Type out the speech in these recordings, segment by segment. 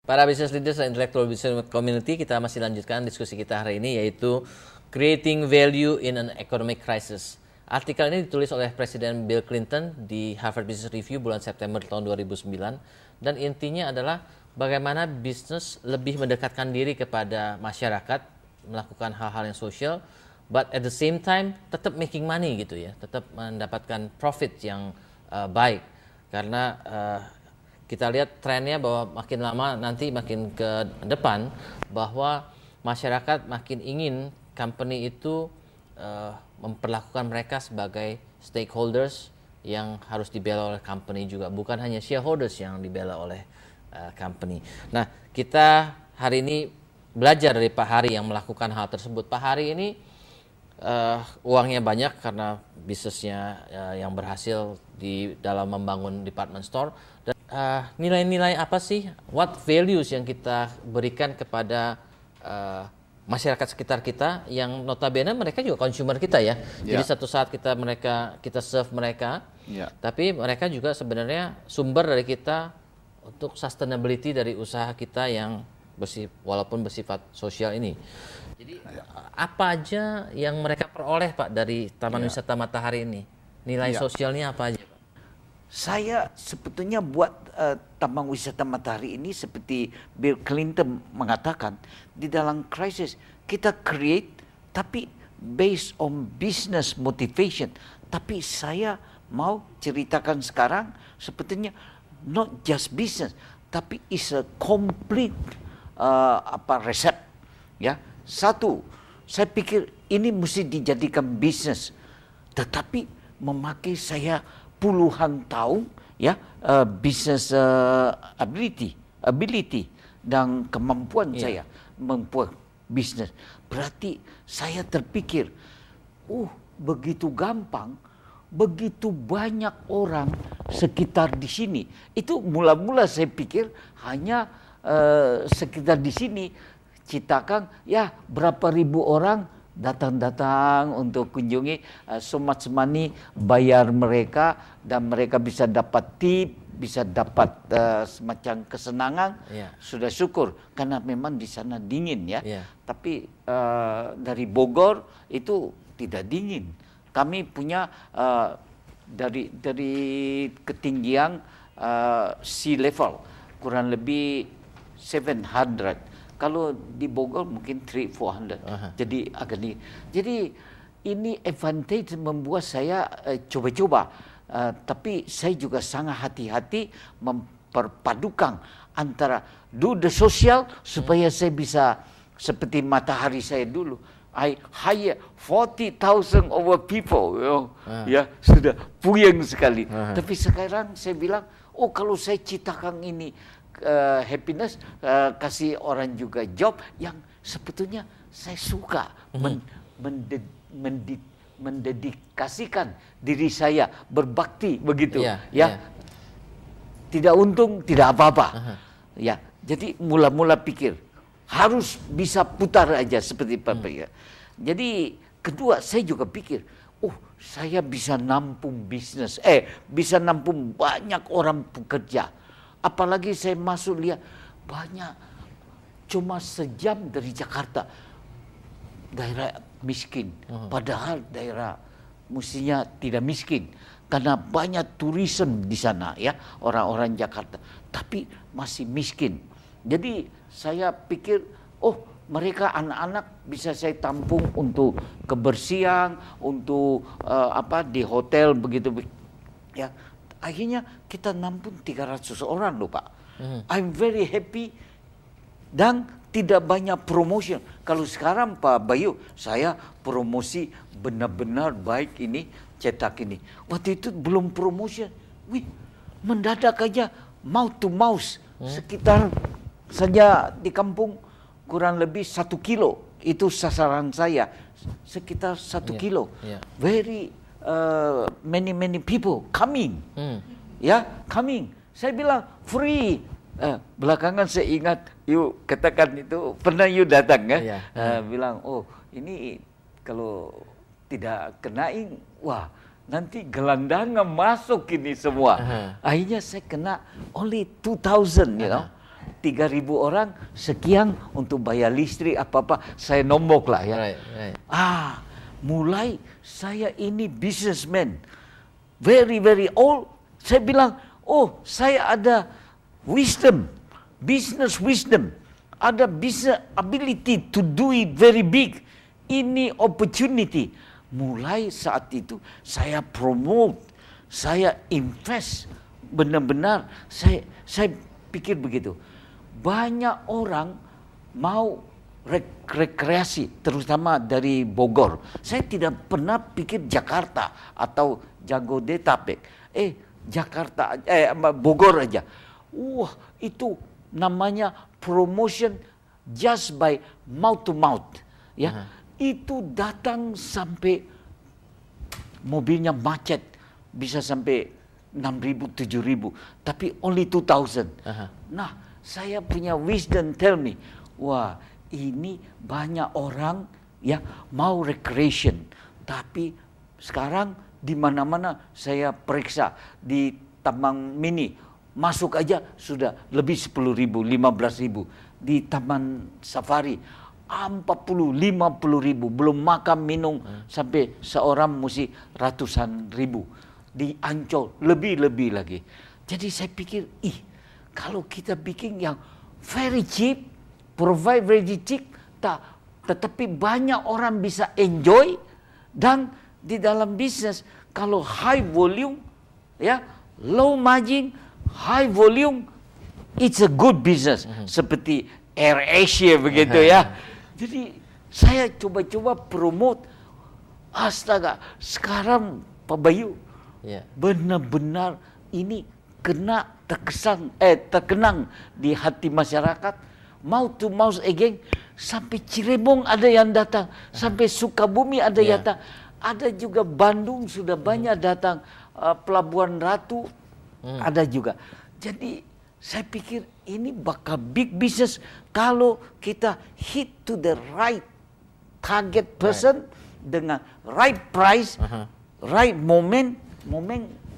Para business leaders dan intellectual business community, kita masih lanjutkan diskusi kita hari ini, yaitu Creating Value in an Economic Crisis. Artikel ini ditulis oleh Presiden Bill Clinton di Harvard Business Review bulan September tahun 2009, dan intinya adalah bagaimana bisnis lebih mendekatkan diri kepada masyarakat, melakukan hal-hal yang sosial, but at the same time tetap making money gitu ya, tetap mendapatkan profit yang baik. Karena kita lihat trennya bahwa makin lama nanti makin ke depan bahwa masyarakat makin ingin company itu memperlakukan mereka sebagai stakeholders yang harus dibela oleh company juga, bukan hanya shareholders yang dibela oleh company. Nah, kita hari ini belajar dari Pak Hari yang melakukan hal tersebut. Pak Hari ini uangnya banyak karena bisnisnya yang berhasil di dalam membangun department store. Dan nilai-nilai apa sih, what values yang kita berikan kepada masyarakat sekitar kita yang notabene mereka juga consumer kita ya. Jadi satu saat kita serve mereka, tapi mereka juga sebenarnya sumber dari kita untuk sustainability dari usaha kita yang walaupun bersifat sosial ini. Jadi apa aja yang mereka peroleh Pak dari Taman Wisata Matahari ini? Nilai sosialnya apa aja Pak? Saya sebetulnya buat Taman Wisata Matahari ini seperti Bill Clinton mengatakan, di dalam krisis kita create tapi based on business motivation. Tapi saya mau ceritakan sekarang sebetulnya not just business, tapi is a complete resep ya. Satu, saya pikir ini mesti dijadikan bisnis, tetapi memakai saya puluhan tahun ya, business ability dan kemampuan saya membuat bisnis. Berarti saya terpikir, begitu gampang, begitu banyak orang sekitar di sini. Itu mula-mula saya pikir hanya sekitar di sini, citakan ya berapa ribu orang datang untuk kunjungi, so much money bayar mereka, dan mereka bisa dapat tip, bisa dapat semacam kesenangan. Sudah syukur karena memang di sana dingin ya. Tapi dari Bogor itu tidak dingin. Kami punya dari ketinggian sea level kurang lebih 700. Kalau di Bogor mungkin 300-400. Jadi agak nih. Jadi ini advantage membuat saya coba-coba. Tapi saya juga sangat hati-hati memperpadukan antara do the social supaya saya bisa seperti Matahari saya dulu. I hire 40,000 over people. Ya, sudah puyeng sekali. Tapi sekarang saya bilang, kalau saya ciptakan ini happiness, kasih orang juga job yang sebetulnya saya suka mendedikasikan diri saya berbakti begitu tidak untung tidak apa-apa ya. Jadi mula-mula pikir harus bisa putar aja seperti Pak. Jadi kedua saya juga pikir saya bisa nampung bisnis, bisa nampung banyak orang pekerja. Apalagi saya masuk lihat banyak, cuma sejam dari Jakarta, daerah miskin. Padahal daerah mestinya tidak miskin karena banyak turisme di sana ya, orang-orang Jakarta. Tapi masih miskin. Jadi saya pikir, mereka anak-anak bisa saya tampung untuk kebersihan, untuk di hotel begitu ya. Akhirnya kita nampung 300 orang loh Pak. I'm very happy dan tidak banyak promotion. Kalau sekarang Pak Bayu, saya promosi benar-benar baik ini, cetak ini. Waktu itu belum promotion. Mendadak aja mouth to mouth. Sekitar saja di kampung kurang lebih 1 kilo. Itu sasaran saya. Sekitar 1 kilo. Very many people coming, coming. Saya bilang free. Belakangan saya ingat, you katakan itu pernah you datang ya, bilang ini kalau tidak kenain, nanti gelandangan masuk ini semua. Akhirnya saya kena only 2,000, 3.000 orang sekian untuk bayar listrik apa-apa, saya nombok lah ya. Right. Mulai saya ini businessman, very old. Saya bilang, oh saya ada wisdom, business wisdom, ada business ability to do it very big. Ini opportunity. Mulai saat itu saya promote, saya invest, benar-benar saya pikir begitu. Banyak orang mau rekreasi, terutama dari Bogor. Saya tidak pernah pikir Jakarta atau Jabodetabek. Bogor aja. Wah, itu namanya promotion just by mouth to mouth. Ya, itu datang sampai mobilnya macet, bisa sampai 6.000, 7.000, tapi only 2,000. Nah, saya punya wisdom tell me, wah ini banyak orang ya mau recreation, tapi sekarang di mana-mana saya periksa di Taman Mini masuk aja sudah lebih 10.000, 15.000. Di Taman Safari 40, 50.000, belum makan minum sampai seorang mesti ratusan ribu. Di Ancol lebih lagi. Jadi saya pikir, kalau kita bikin yang very cheap, provide very cheap, tetapi banyak orang bisa enjoy, dan di dalam bisnis kalau high volume, ya low margin, high volume, it's a good business. Seperti AirAsia begitu ya. Jadi saya coba-coba promote. Astaga, sekarang Pak Bayu, benar-benar ini terkenang di hati masyarakat. Mouth to mouth again, sampai Cirebon ada yang datang, sampai Sukabumi ada yang datang, ada juga Bandung sudah banyak datang, Pelabuhan Ratu ada juga. Jadi saya pikir ini bakal big business kalau kita hit to the right target person dengan right price, right moment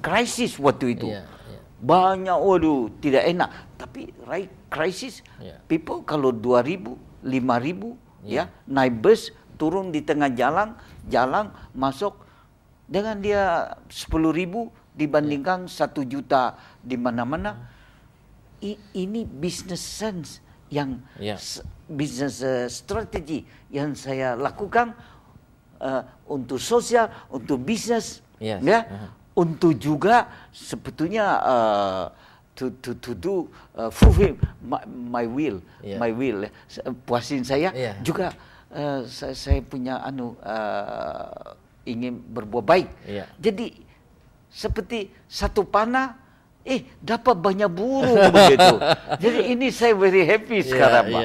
krisis waktu itu. Banyak, tidak enak. Tapi right crisis, people kalau 2.000, 5.000, ya naik bus, turun di tengah jalan masuk dengan dia 10.000 dibandingkan 1 juta di mana-mana. Ini business sense yang business strategi yang saya lakukan untuk sosial, untuk bisnis, untuk juga sebetulnya to do fulfill my will, puasin saya juga. Saya punya ingin berbuat baik. Jadi seperti satu panah dapat banyak burung begitu. Jadi ini saya very happy sekarang, Pak.